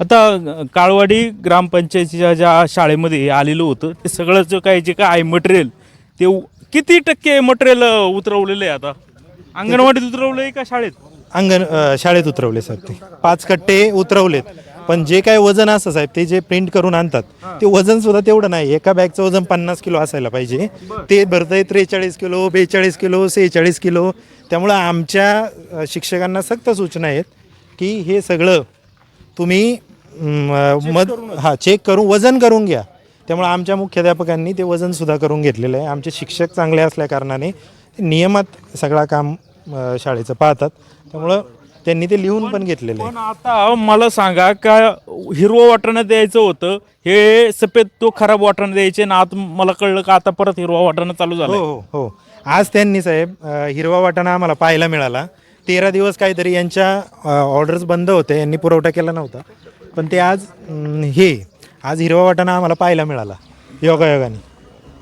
आता काळवाडी ग्रामपंचायतीच्या ज्या शाळेमध्ये आलेलं होतं ते सगळं जे काय आहे मटेरियल ते किती टक्के मटेरियल उतरवलेलं आहे आता? अंगणवाडीत उतरवलं आहे का शाळेत? शाळेत उतरवले साहेब ते 5 कट्टे उतरवलेत. पण जे काय वजन असतं साहेब ते जे प्रिंट करून आणतात ते वजन सुद्धा तेवढं नाही. एका बॅगचं वजन 50 किलो असायला पाहिजे. ते भरतंय 43 किलो, 42 किलो, 46 किलो. त्यामुळं आमच्या शिक्षकांना सक्त सूचना आहेत की हे सगळं तुम्ही चेक करून वजन करून घ्या. त्यामुळे आमच्या मुख्याध्यापकांनी ते वजनसुद्धा करून घेतलेलं आहे. आमचे शिक्षक चांगले असल्याकारणाने नियमात सगळा काम शाळेचं पाहतात. त्यामुळं त्यांनी ते लिहून पण घेतलेलं आहे. पण आता मला सांगा का हिरवं वाटाणा द्यायचं होतं हे सफेद तो खराब वाटाणा द्यायचे ना आता मला कळलं का आता परत हिरवा वाटाणा चालू झाला. हो हो हो. आज त्यांनी साहेब हिरवा वाटाणा आम्हाला पाहायला मिळाला. 13 दिवस काहीतरी यांच्या ऑर्डर्स बंद होते, यांनी पुरवठा केला नव्हता. पण ते आज आज हिरवा वाटाणा आम्हाला पाहायला मिळाला योगायोगाने.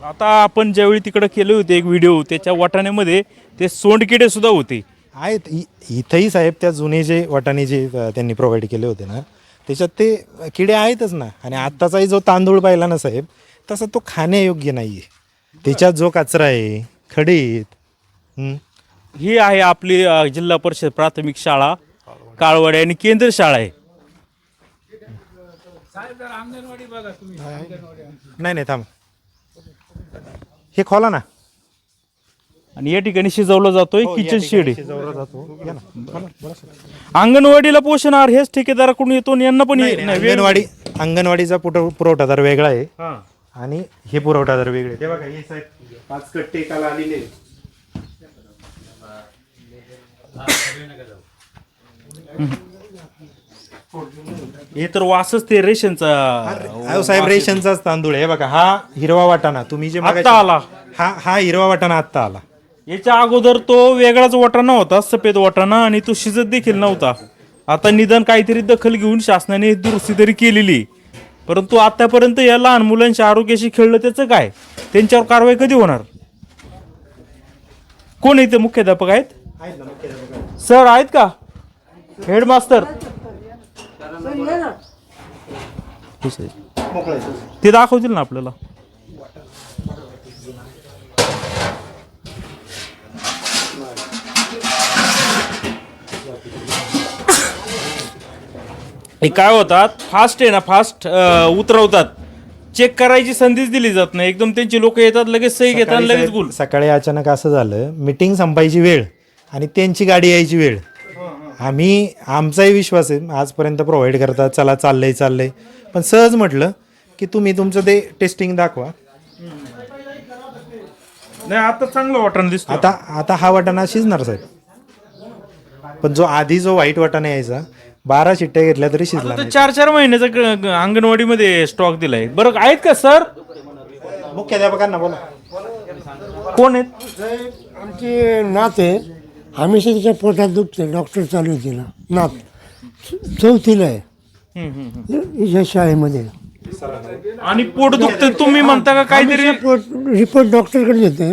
आता आपण ज्यावेळी तिकडे केले होते एक व्हिडिओ त्याच्या वाटाण्यामध्ये ते सोंडकिडे सुद्धा होते. आहेत इथंही साहेब त्या जुने जे वाटाणे जे त्यांनी प्रोव्हाइड केले होते ना त्याच्यात ते किडे आहेतच ना. आणि आत्ताचाही जो तांदूळ पाहिला ना साहेब तसा तो खाण्यायोग्य नाही आहे. त्याच्यात जो कचरा आहे खडे आहेत. ही आहे आपली जिल्हा परिषद प्राथमिक शाळा काळवाडी आणि केंद्र शाळा आहे. नाही नाही थांब हे खोला ना. आणि या ठिकाणी शिजवला जातोय किचन शेड आहे. शिजवला जातो. या ना. अंगणवाडीला पोषण आहार हेच ठेकेदाराकडून येतो आणि यांना पण अंगणवाडीचा पुरवठादार वेगळा आहे हा. आणि हे पुरवठादार वेगळे. ते बघा हे साहेब 5 कट्टे एकाला आलेले. हे तर वासच ते रेशनचा साहेब रेशनचाच तांदूळ आहे. बघा हा हिरवा वाटाणा तुम्ही जे आता आला. हा हिरवा वाटाणा आत्ता आला. याच्या अगोदर तो वेगळाच वाटाणा होता सफेद वाटाणा आणि तो शिजत देखील नव्हता. आता निदान काहीतरी दखल घेऊन शासनाने दुरुस्ती तरी केलेली. परंतु आतापर्यंत या लहान मुलांच्या आरोग्याशी खेळलं त्याचं काय? त्यांच्यावर कारवाई कधी होणार? कोण इथे मुख्याध्यापक आहेत? सर आहेत का? हेडमास्टर ते दाखवतील ना आपल्याला. हे काय होतात फास्ट आहे ना फास्ट उतरवतात. चेक करायची संधीच दिली जात नाही. एकदम त्यांची लोक येतात लगेच सही घेतात लगेच गुल. सकाळी अचानक असं झालं मीटिंग संपायची वेळ आणि त्यांची गाडी यायची वेळ. आमचाही विश्वास आहे आजपर्यंत प्रोव्हाइड करतात. चला चाललंय पण सहज म्हटलं की तुम्ही तुमचं ते टेस्टिंग दाखवा. नाही आता चांगलं वाटाणा दिसतो. आता हा वाटाणा शिजणार साहेब. पण जो व्हाईट वाटाणा यायचा 12 शिट्ट्या घेतल्या तरी शिजला नाही. 4 महिन्याचा अंगणवाडीमध्ये स्टॉक दिलाय. बरं आहेत का सर? मुख्याध्यापकांना बोला. कोण आहेत? आमची नात आहे. हमेशा तिच्या पोटात दुखते. डॉक्टर चालू आहे तिला. नात 4थीला आहे या शाळेमध्ये. आणि पोट दुखतं तुम्ही म्हणता का काहीतरी? रिपोर्ट डॉक्टरकडे येते.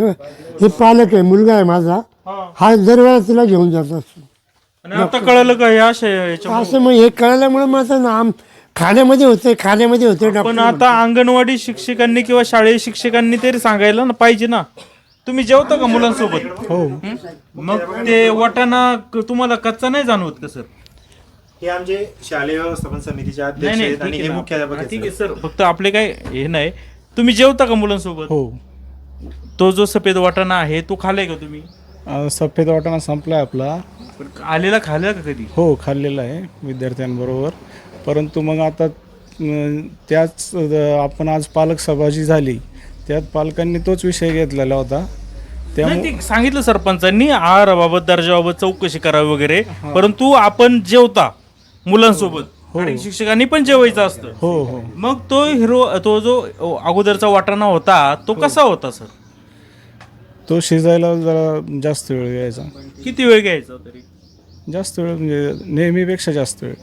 हे पालक आहे मुलगा आहे माझा. हा दरवेळेला तिला घेऊन जात असतो. आणि आता कळलं का या याच्यामुळे? असं मग हे कळल्यामुळे मग आता खाण्यामध्ये होते पण आता अंगणवाडी शिक्षकांनी किंवा शाळेय शिक्षकांनी तरी सांगायला ना पाहिजे ना. तुम्ही जेवता का मुलांसोबत? हो. मग ते वाटाणा तुम्हाला कच्चा नाही जाणवत का सर? हे आमचे शालेय व्यवस्थापन समितीचे अध्यक्ष आहेत आणि हे मुख्याध्यापक आहेत. ठीक आहे सर. फक्त आपले काय हे नाही. तुम्ही जेवता का मुलांसोबत? हो. तो जो सफेद वाटाणा आहे तो खाल्लाय का तुम्ही? सफेद वाटाणा संपला आहे आपला. आलेला खाल्ला का कधी? हो खाल्लेला आहे विद्यार्थ्यांबरोबर. परंतु मग आता त्याच आपण आज पालक सभा जी झाली त्यात पालकांनी तोच विषय घेतलेला होता. त्यामुळे सांगितलं सरपंचांनी आहाराबाबत दर्जाबाबत चौकशी करावी वगैरे. परंतु आपण जेवता मुलांसोबत आणि शिक्षकांनी पण जेवायचं असतं. हो हो. मग तो जो अगोदरचा वाटाणा होता तो कसा होता सर? तो शिजायला जरा जास्त वेळ घ्यायचा. किती वेळ घ्यायचा तरी? जास्त वेळ म्हणजे नेहमीपेक्षा जास्त वेळ.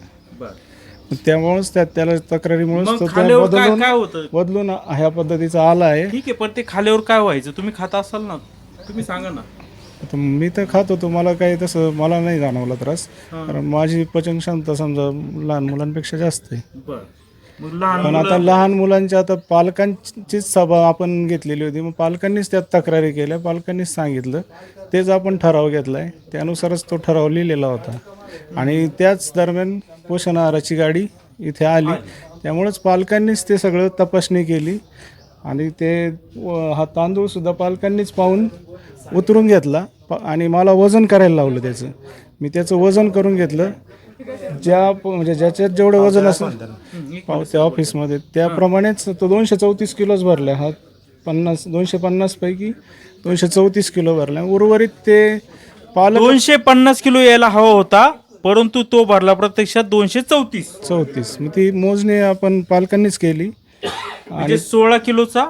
त्यामुळेच त्याला तक्रारीमुळे बदलून ह्या पद्धतीचा आला आहे. ठीक आहे. पण ते खाल्यावर काय व्हायचं तुम्ही खाता असाल ना तुम्ही सांगा ना. आता मी तर खात होतो, मला काही तसं मला नाही जाणवला त्रास, कारण माझी पचन क्षमता समजा लहान मुलांपेक्षा जास्त आहे. मग लहान पण आता लहान मुलांच्या आता पालकांचीच सभा आपण घेतलेली होती, मग पालकांनीच त्यात तक्रारी केल्या, पालकांनीच सांगितलं, तेच आपण ठराव घेतला आहे, त्यानुसारच तो ठराव लिहिलेला होता. आणि त्याच दरम्यान पोषण आहाराची गाडी इथे आली, त्यामुळेच पालकांनीच ते सगळं तपासणी केली आणि ते हा तांदूळसुद्धा पालकांनीच पाहून उतरून घेतला आणि मला वजन करायला लावलं त्याचं. मी त्याचं वजन करून घेतलं, म्हणजे ज्याच्यात जेवढं वजन असेल त्या ऑफिसमध्ये त्याप्रमाणेच तो 234 किलोच भरला. हा 250 पैकी 234 किलो भरला. उर्वरित ते पालक 250 किलो यायला हवा होता, परंतु तो भरला प्रत्यक्षात 234. मग ती मोजणी आपण पालकांनीच केली म्हणजे 16 किलोचा,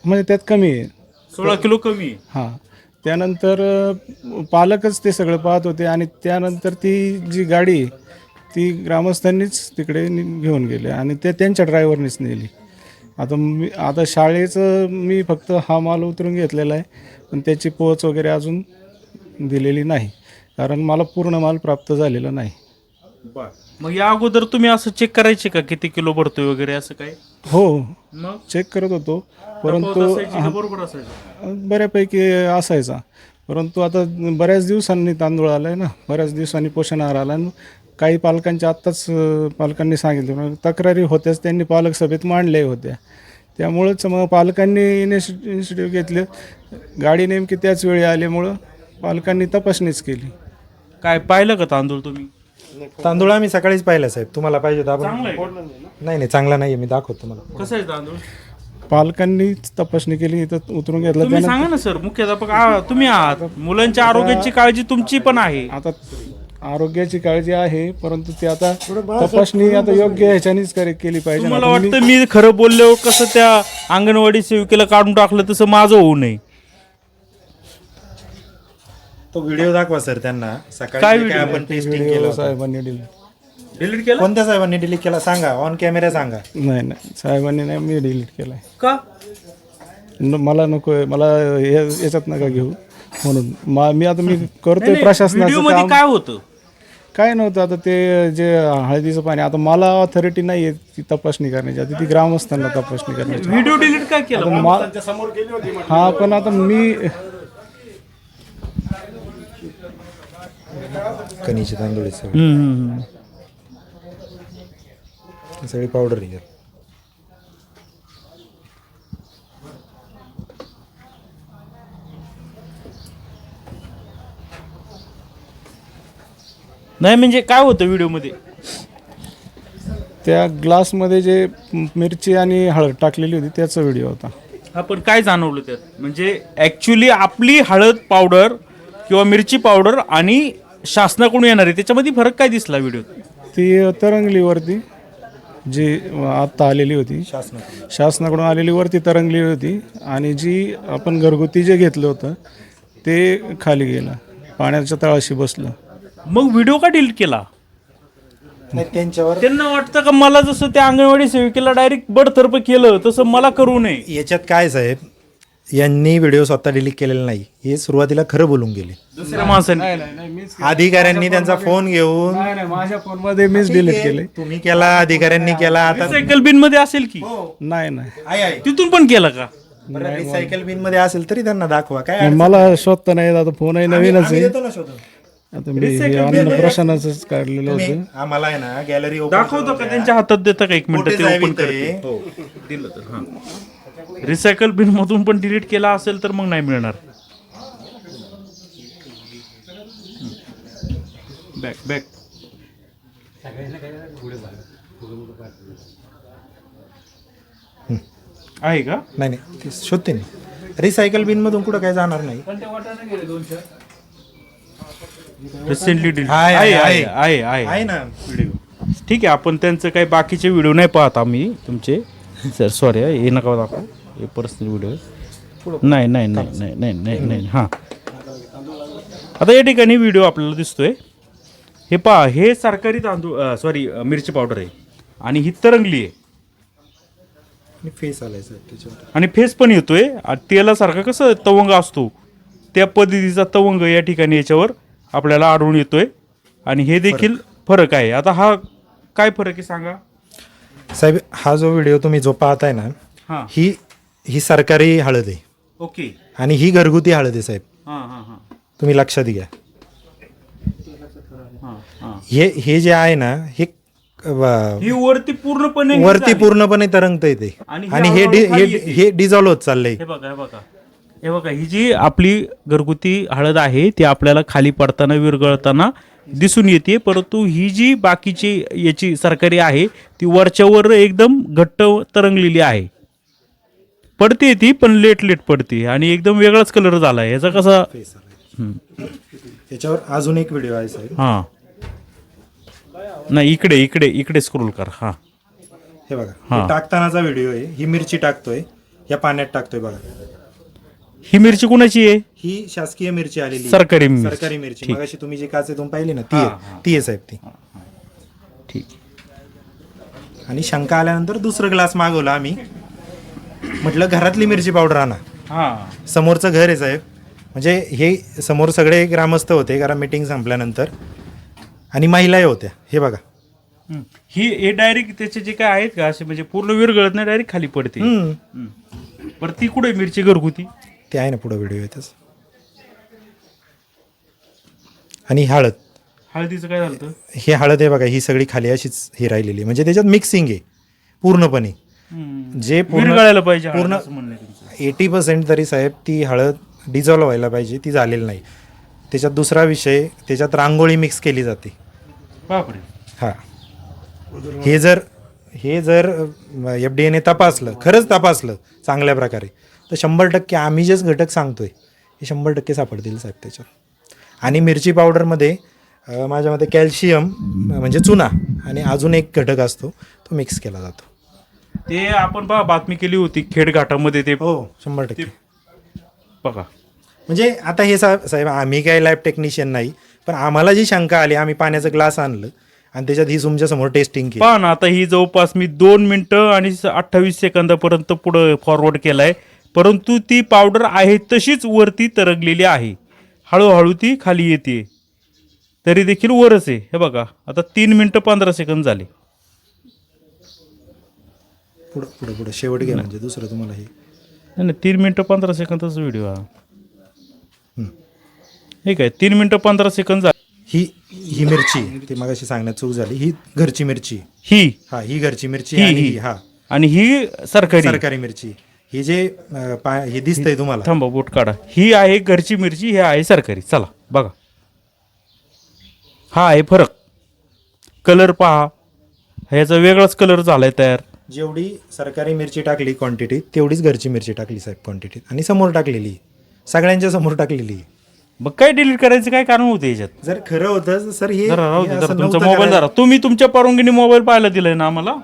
म्हणजे त्यात कमी आहे. 16 किलो कमी आहे. हां, त्यानंतर पालकच ते सगळं पाहत होते आणि त्यानंतर ती जी गाडी आहे, ती ग्रामस्थांनीच तिकडे घेऊन गेले आणि ते त्यांच्या ड्रायव्हरनीच नेली. आता शाळेचं मी फक्त हा माल उतरून घेतलेला आहे, पण त्याची पोच वगैरे अजून दिलेली नाही, कारण मला पूर्ण माल प्राप्त झालेला नाही. मग या अगोदर तुम्ही असं चेक करायचे का किती किलो भरतोय वगैरे असं काय? हो, मग चेक करत होतो, परंतु बरोबर असायचं. बऱ्यापैकी असायचा. परंतु आता बऱ्याच दिवसांनी तांदूळ आला आहे ना, बऱ्याच दिवसांनी पोषण आहार आला. काही पालकांच्या आत्ताच पालकांनी सांगितलं, तक्रारी होत्याच, त्यांनी पालक सभेत मांडल्या होत्या. त्यामुळंच मग पालकांनी इनिशिएटिव्ह घेतले. गाडी नेमकी त्याच वेळी आल्यामुळं पालकांनी तपासणीच केली. काय पाहिलं का तांदूळ तुम्ही? तांदूळ आम्ही सकाळीच पाहिला साहेब, तुम्हाला पाहिजे तर आपण चांगलं आहे. नाही चांगला नाही, मी दाखवतो तुम्हाला. कसं आहे तांदूळ? पालकांनी तपासणी केली, इथं उतरून घेतलं. तुम्ही सांगा ना सर, मुख्याध्यापक तुम्ही आहात, मुलांच्या आरोग्याची काळजी तुमची पण आहे. आता आरोग्याची काळजी आहे, परंतु ते आता तपासणी आता योग्य ह्याच्यानेच केली पाहिजे. मला वाटतं मी खरं बोलल्यावर कसं त्या अंगणवाडी सेविकेला काढून टाकलं तसं माझं होऊ नये. तो व्हिडिओ दाखवा सर त्यांना. काय सकाळी व्हिडिओ? आपण टेस्टिंग केलं होतं. साहेबांनी दिली. डिलीट केलं कोणत्या साहेबांनी डिलीट केला सांगा, ऑन कॅमेरा सांगा. नाही साहेबांनी नाही, मी डिलीट केलाय. का? मला नकोय, मला याच्यात नका घेऊ म्हणून. मी करतोय प्रशासनाचं व्हिडिओ मध्ये काम. काय होतं? काय नव्हतं. आता ते जे हळदीचं पाणी, आता मला ऑथॉरिटी नाही आहे ती तपासणी करण्याची, आता ती ग्रामस्थांना तपासणी करण्याची. व्हिडिओ डिलीट का केलं? हा, पण आता मी कणीचे तांदूळ आहेत सगळी पावडर आहे. नाही म्हणजे काय होतं व्हिडिओ मध्ये? त्या ग्लासमध्ये जे मिरची आणि हळद टाकलेली होती त्याचा व्हिडिओ होता. आपण काय जाणवलं त्यात? म्हणजे ऍक्च्युली आपली हळद पावडर किंवा मिरची पावडर आणि शासनाकडून येणार आहे, त्याच्यामध्ये फरक काय दिसला व्हिडिओत? ती तरंगलीवरती जी आत्ता आलेली होती, शासनाकडून आलेली वरती तरंगली होती, आणि जी आपण घरगुती जे घेतलं होतं ते खाली गेलं, पाण्याच्या तळाशी बसलं. मग व्हिडिओ का डिलीट केला? नाही त्यांच्यावर त्यांना वाटतं का मला जसं त्या अंगणवाडी सेविकेला डायरेक्ट बडतर्फ केलं तसं मला करू नये? याच्यात काय साहेब, यांनी व्हिडिओ स्वतः डिलीट केलेला नाही, हे सुरुवातीला खरं बोलून गेले. दुसऱ्या माणसाने अधिकाऱ्यांनी त्यांचा फोन घेऊन माझ्या फोनमध्ये मीच डिलीट केले. तुम्ही केला, अधिकाऱ्यांनी केला. आता सायकल बिन मध्ये असेल की नाही तिथून पण केला का? रिसायकल बिन मध्ये असेल तरी त्यांना दाखवा. काय मला शोधता नाही. आता फोनही नवीनच आम्ही आहे. देतो ना शोधून. आता मी हे अन्न प्रशासनाचंच काढलेलं होतं. आम्हाला आहे ना गॅलरी दाखवतो का? त्यांच्या हातात देता का? एक मिनिट ते ओपन करते. हो दिलं तर. हां, रिसायकल बिन मधून पण डिलीट केला असेल तर मग नाही मिळणार. बॅक आहे का? नाही ते शोधते नाही. रिसायकल बिन मधून कुठं काय जाणार नाही. रिसेंटली डिलीट आहे आहे ना व्हिडिओ. ठीक आहे, आपण त्यांचं काही बाकीचे व्हिडिओ नाही पाहत आम्ही तुमचे. सर सॉरी, हे नका दाखव, हे पर्सनल व्हिडिओ. नाही. हां, आता या ठिकाणी व्हिडिओ आपल्याला दिसतोय. हे पहा, हे सरकारी तांदूळ सॉरी मिरची पावडर आहे आणि ही तरंगली आहे फेस आलाय सर त्याच्यावर. आणि फेस पण येतोय. तेलासारखा कसं तवंग असतो त्या पद्धतीचा तवंग या ठिकाणी याच्यावर आपल्याला आढळून येतोय आणि हे देखील फरक आहे. आता हा काय फरक आहे सांगा. साहेब हा जो व्हिडिओ तुम्ही जो पाहताय ना, हां ही सरकारी हळद आहे ओके. आणि ही घरगुती हळद आहे साहेब. हां हां हां तुम्ही लक्षात घ्या. हां हां हे जे आहे ना, हे ही वरती पूर्णपणे हे वरती झाली. पूर्णपणे तरंगत येते आणि आणि हळूहळू खाली येते. हे डिझॉल्व्ह होत चाललंय. हे बघा हे बघा हे बघा, ही जी आपली घरगुती हळद आहे ती आपल्याला खाली पडताना विरघळताना दिसून येते, परंतु ही जी बाकीची याची सरकारी आहे ती वरच्यावर एकदम घट्ट तरंगलेली आहे. पडते ती पण लेट लेट पडते आणि एकदम वेगळाच कलर झाला याचा कसा. याच्यावर अजून एक व्हिडिओ आहे साहेब. हां नाही, इकडे इकडे इकडे स्क्रोल कर. हां हे बघा, हे टाकतानाचा व्हिडिओ आहे. ही मिरची टाकतोय, या पाण्यात टाकतोय बघा. ही मिरची कुणाची आहे. ही शासकीय मिरची आलेली आहे. सरकारी मिरची. सरकारी मिरची. मगाशी तुम्ही जी काचेतून पाहिली ना, ती आहे साहेब ती. ठीक. आणि शंका आल्यानंतर दुसरं ग्लास मागवला आम्ही. म्हटलं घरातली मिरची पावडर आणा. हां समोरचं घर आहे साहेब. म्हणजे हे समोर सगळे ग्रामस्थ होते कारण मीटिंग संपल्यानंतर, आणि महिलाही होत्या. हे बघा, हे डायरेक्ट त्याचे जे काय आहेत का असे म्हणजे पूर्ण विरघळत नाही, डायरेक्ट खाली पडते. बरं ती कुठे मिरची घरगुती. ते आहे ना पुढं व्हिडिओ येतच. आणि हळद, हळदीचं काय झालं. हे हळद आहे बघा, ही सगळी खाली अशीच ही राहिलेली आहे. म्हणजे त्याच्यात मिक्सिंग आहे पूर्णपणे. जे विरघळायला पाहिजे पूर्ण हळद असं म्हणणं आहे तुमचं. 80% तरी साहेब ती हळद डिझॉल्व्ह व्हायला पाहिजे, ती झालेली नाही. त्याच्यात दुसरा विषय, त्याच्यात रांगोळी मिक्स केली जाते. बापरे. हां, हे जर FDA ने तपासलं, खरंच तपासलं चांगल्या प्रकारे, तर 100% आम्ही जेच घटक सांगतोय हे 100% सापडतील साहेब त्याच्यात. आणि मिरची पावडरमध्ये माझ्या मते कॅल्शियम म्हणजे चुना आणि अजून एक घटक असतो तो मिक्स केला जातो. ते आपण बातमी केली होती खेडघाटामध्ये ते. हो 100%. बघा म्हणजे आता हे साहेब आम्ही काही लॅब टेक्निशियन नाही, पण आम्हाला जी शंका आली, आम्ही पाण्याचं ग्लास आणलं आणि त्याच्यात ही तुमच्या समोर टेस्टिंग केली. पहा ना, आता ही जवळपास मी 2 मिनिटं आणि 28 सेकंदापर्यंत पुढं फॉरवर्ड केलाय, परंतु ती पावडर आहे तशीच वरती तरंगलेली आहे. हळूहळू ती खाली येते तरी देखील वरच आहे. हे बघा आता 3 मिनिटं 15 सेकंद झाले. पुढं पुढं पुढं शेवट घ्या, म्हणजे दुसरं तुम्हाला हे नाही 3 मिनिटं 15 सेकंदाचा व्हिडिओ हा. ठीक आहे, 3 मिनिटं 15 सेकंद झाले. ही मिरची, ती मगाशी सांगण्यात चूक झाली, ही घरची मिरची. ही ही घरची मिरची ही आणि ही हा आणि ही सरकारी मिरची. हे जे हे दिसतंय तुम्हाला, थांबा बोट काढा. ही आहे घरची मिरची, हे आहे सरकारी. चला बघा, हा आहे फरक. कलर पहा, ह्याचा वेगळाच कलर झालाय तयार. जेवढी सरकारी मिरची टाकली क्वांटिटी, तेवढीच घरची मिरची टाकली साहेब क्वांटिटी, आणि समोर टाकलेली, सगळ्यांच्या समोर टाकलेली. मग काय डिलीट करायचं काय कारण होतं याच्यात. जर खरं होतं सर हे जरा राहू दे, हे जरा असं तुमचा नव्हतं मोबाईल करायला. जरा. तुम्ही तुमच्या परवानगीने मोबाईल पाहायला दिलाय ना आम्हाला.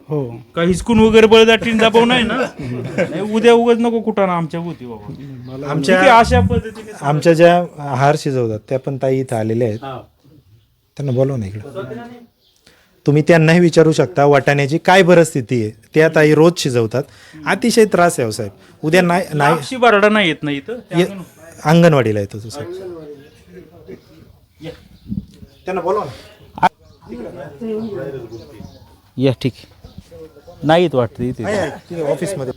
हो. काही हिसकून वगैरे बळदाटीन दाबव नाही ना. नाही, उद्या उगाच नको कुठं ना आमच्या होती बाबा. ठीक आहे, अशा पद्धतीने आमच्या ज्या आहार शिजवतात त्या पण ताई इथं आलेल्या आहेत, त्यांना बोलवा ना इकडं. तुम्ही त्यांनाही विचारू शकता वाटाण्याची काय परिस्थिती आहे. त्या ताई रोज शिजवतात. अतिशय त्रास आहे हो साहेब. उद्या नाही नागशी बारडा नाही येत नाही इथं. अंगणवाडीला येतो तो साहेब. त्यांना बोलवा ना. या ठीक आहे, नाही येत वाटतं इथे. ऑफिसमध्ये